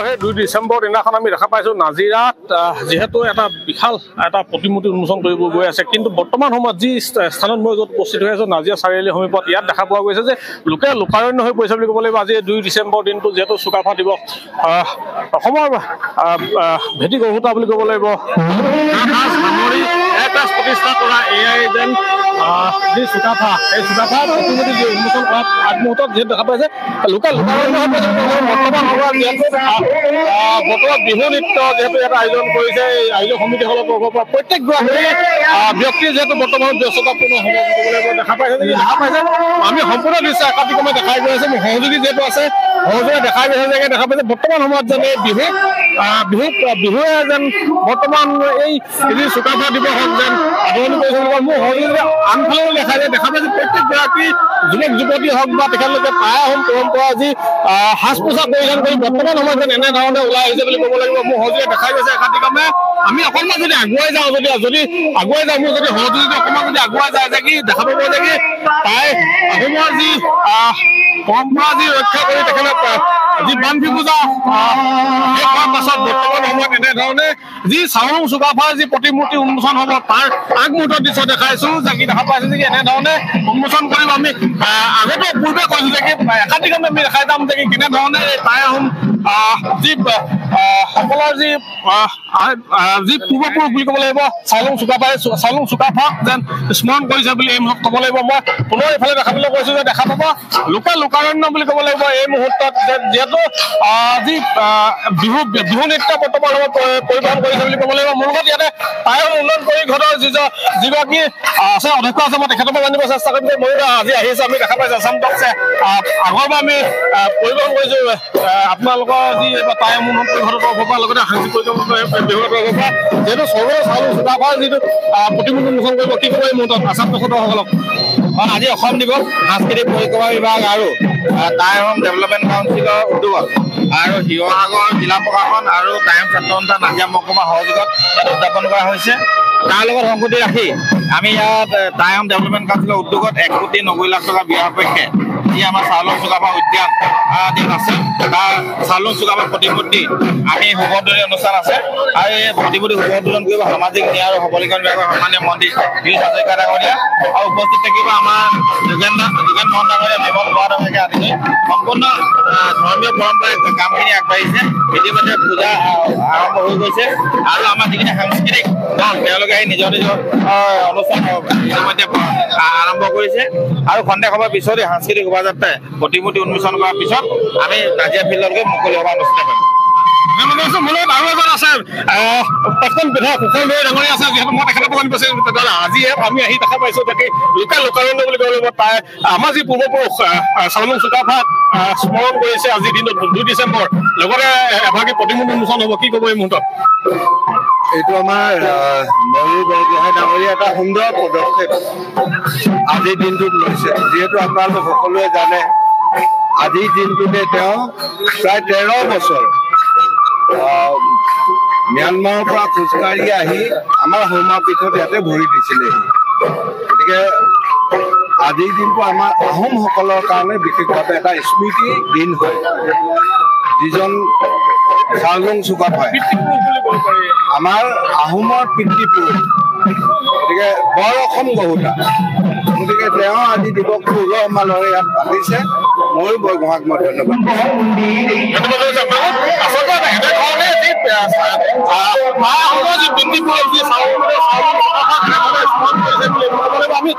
2 ডিসেম্বৰ দিনাখন আমি দেখা পাইছো নাজিৰাত যেহেতু এটা বিশাল এটা প্ৰতিমূৰ্তি উন্মোচন কৰিব গৈ আছে কিন্তু বৰ্তমান সময়ত যি স্থানত মই য'ত উপস্থিত হৈ আছো নাজিৰা চাৰিআলি সমীপত ইয়াত দেখা পোৱা গৈছে যে লোকে লোকাৰণ্য হৈ পৰিছে বুলি ক'ব লাগিব। আজি 2 ডিসেম্বৰ দিনটো যেহেতু চুকাফা দিৱস অসমৰ ভেটি গঢ়োতা বুলি ক'ব লাগিব প্ৰতিষ্ঠা কৰা এয়াই যেন যি চুকাফা এই চুকাফা প্ৰতিমূৰ্তি যি উন্মোচন কৰা আগমুহূৰ্তত যিহেতু দেখা পাইছে লোকে লোকাৰণ্য হৈ পৰিছে। বৰ্তমান সময়ত বতৰত বিহু নৃত্য যিহেতু এটা আয়োজন কৰিছে এই আয়োজক সমিতিসকলৰ তৰফৰ পৰা প্ৰত্যেকগৰাকী ব্যক্তিয়ে যিহেতু বৰ্তমান ব্যস্ততাপূৰ্ণ হ'ব দেখা পাইছে আমি সম্পূৰ্ণ দৃশ্য একাধিক্ৰমে দেখাই গৈ আছো। মোৰ সহযোগী যিহেতু আছে সহযোগে দেখাই গৈছে যে দেখা পাইছে বৰ্তমান সময়ত যেন এই বিহুৱে যেন বৰ্তমান এই যি চুকাফা দিৱস হওক যেন আদৰণি কৰিছে। মোৰ সহযোগী আনফালেও দেখা পাইছে প্ৰত্যেকগৰাকী যুৱক যুৱতী হওক বা তেখেতলোকে টাই আহোম পৰম্পৰা যি সাজ পোছাক পৰিধান কৰি বৰ্তমান সময়ত যেন এনেধৰণে ওলাই আহিছে বুলি ক'ব লাগিব। মোৰ সহযোগে দেখাই গৈছে একাধিক্ৰমে আমি অকণমান যদি আগুৱাই যাওঁ যদি আগুৱাই যাওঁ মোৰ যদি সহযোগী অকণমান যদি আগুৱাই যায় যে কি দেখা পাব যে কি তাই আহোমৰ যি পৰম্পৰা যি ৰক্ষা কৰি তেখেতে যি বানফি পূজা শেষ হোৱাৰ পাছত বৰ্তমান সময়ত এনেধৰণে যি চাওলুং চুকাফাৰ যি প্ৰতিমূৰ্তি উন্মোচন হ'ব তাৰ আগমুহূৰ্তৰ দৃশ্য দেখাইছো যে কি দেখা পাইছে যে এনেধৰণে উন্মোচন কৰিব। আমি আগতে পূৰ্বে কৈছো যে কি একাধিক্ৰমে আমি দেখাই যাম যে কি কেনেধৰণে টাই আহোম যি সকলৰ যি পূৰ্বপুৰুষ বুলি ক'ব লাগিব চাওলুং চুকাফাক যেন স্মৰণ কৰিছে বুলি এই মুহূৰ্তত ক'ব লাগিব। মই পুনৰ এইফালে দেখাবলৈ কৈছো যে দেখা পাব লোকাৰণ্য বুলি ক'ব লাগিব এই মুহূৰ্তত যিহেতু যি বিহু নৃত্য বৰ্তমান পৰিৱেশন কৰিছে বুলি ক'ব লাগিব। মোৰ লগত ইয়াতে টাই আহোম উন্নয়ন পৰিষদৰ যিগৰাকী আছে অধ্যক্ষ আছে মই তেখেতৰ পৰা জানিব চেষ্টা কৰিম যে ময়ো আজি আহিছো। আমি দেখা পাইছো আছাম টকছে আগৰবাৰ আমি পৰিৱেশন কৰিছো আপোনালোকৰ যি টাই আহোম উন্নয়ন পৰিষদৰ তৰফৰ পৰা লগতে সাংস্কৃতিক বিভাগৰ তৰফৰ পৰা যিহেতু চৰকাৰে চাওলুং চুকাফাৰ যিটো প্ৰতিমূৰ্তি উন্মোচন কৰিব কি ক'ব এই মুহূৰ্তত আছাম টকসকলক আজি অসম দিৱস সাংস্কৃতিক পৰিক্ৰমা বিভাগ আৰু টাই আহোম ডেভেলপমেণ্ট কাউন্সিলৰ উদ্যোগত আৰু শিৱসাগৰ জিলা প্ৰশাসন আৰু টাই আহোম ছাত্ৰ সন্থা নাজিৰা মহকুমাৰ সহযোগত উদযাপন কৰা হৈছে। তাৰ লগত সংগতি ৰাখি আমি ইয়াত টাই আহোম ডেভেলপমেণ্ট কাউন্সিলৰ উদ্যোগত 1,90,00,000 টকা ব্যয় সাপেক্ষে যি আমাৰ চাওলুং চুকাফা উদ্যান আছে তাৰ চাওলুং চুকাফা প্ৰতিমূৰ্তি আমি শুভোদ্বোধনী অনুষ্ঠান আছে আৰু এই প্ৰতিমূৰ্তি শুভোদ্বোধন কৰিব সামাজিক ন্যায় আৰু সবলীকৰণ বিভাগৰ সন্মানীয় মন্ত্ৰী গিৰীশ হাজৰিকা ডাঙৰীয়া আৰু উপস্থিত থাকিব আমাৰ যোগেন মোহন ডাঙৰীয়া বিমল বৰা ডাঙৰীয়াকে আদি কৰি সম্পূৰ্ণ ধৰ্মীয় পৰম্পৰাৰ কামখিনি আগবাঢ়িছে। ইতিমধ্যে পূজা আৰম্ভ হৈ গৈছে আৰু আমাৰ যিখিনি সাংস্কৃতিক দল তেওঁলোকে আহি নিজৰ অনুষ্ঠান ইতিমধ্যে আৰম্ভ কৰিছে আৰু খন্তেক সময়ৰ পিছতে সাংস্কৃতিক শোভাযাত্ৰাই প্ৰতিমূৰ্তি উন্মোচন কৰাৰ পিছত আমি নাজিৰা ফিল্ডলৈকে মুকলি সভা অনুষ্ঠিত কৰিম। মূলত আৰু এজন আছে প্ৰাক্তন বিধায়ক সুখল দৈ ডাঙৰীয়া আছে যিহেতু মই তেখেতৰ পৰা জানিব আজি আমি আহি দেখা পাইছো যাতে লোকাৰণ্য বুলি ক'ব লাগিব। তাই আমাৰ যি পূৰ্বপুৰুষ চাওলুং চুকাফাক স্মৰণ কৰিছে আজিৰ দিনত 2 ডিচেম্বৰ লগতে এভাগী প্ৰতিমূৰ্তি উন্মোচন হ'ব কি ক'ব এই মুহূৰ্তত? এইটো আমাৰ নৱী বৰগোহাঁই ডাঙৰীয়া এটা সুন্দৰ পদক্ষেপ আজিৰ দিনটোত লৈছে। যিহেতু আপোনালোক সকলোৱে জানে আজিৰ দিনটোতে তেওঁ প্ৰায় 13 বছৰ ম্যানমাৰৰ পৰা খোজকাঢ়ি আহি আমাৰ সৌমাপীঠত ইয়াতে ভৰি দিছিলে। গতিকে আজিৰ দিনটো আমাৰ আহোমসকলৰ কাৰণে বিশেষভাৱে এটা স্মৃতি দিন হয়। যিজন চাওলুং চুকাফাই আমাৰ আহোমৰ পিতৃপুৰুষ গতিকে বৰ অসম গঢ়োতা। গতিকে তেওঁ আজি দিৱসটো উলহ মালহেৰে ইয়াত পাতিছে। ময়ো বৰগোহাঁইক মই ধন্যবাদ আমি